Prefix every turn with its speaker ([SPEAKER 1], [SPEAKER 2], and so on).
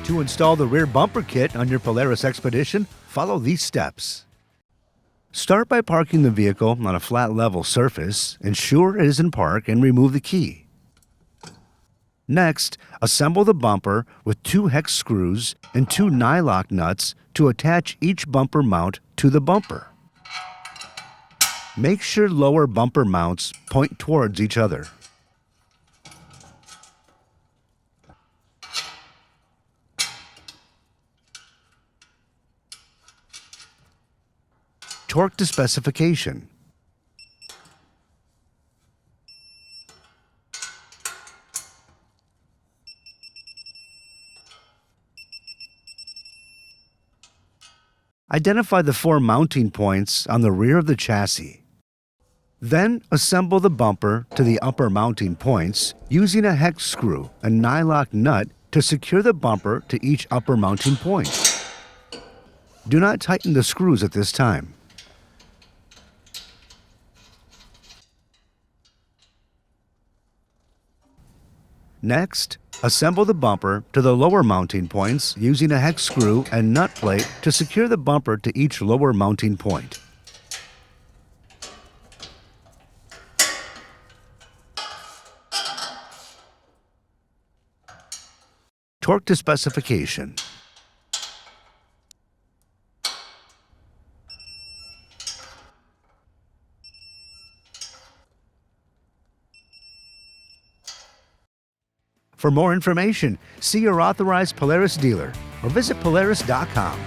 [SPEAKER 1] To install the rear bumper kit on your Polaris XPEDITION, follow these steps. Start by parking the vehicle on a flat level surface, ensure it is in park, and remove the key. Next, assemble the bumper with 2 hex screws and 2 nylock nuts to attach each bumper mount to the bumper. Make sure lower bumper mounts point towards each other. Torque to specification. Identify the 4 mounting points on the rear of the chassis. Then assemble the bumper to the upper mounting points using a hex screw and nylock nut to secure the bumper to each upper mounting point. Do not tighten the screws at this time. Next, assemble the bumper to the lower mounting points using a hex screw and nut plate to secure the bumper to each lower mounting point. Torque to specification. For more information, see your authorized Polaris dealer or visit Polaris.com.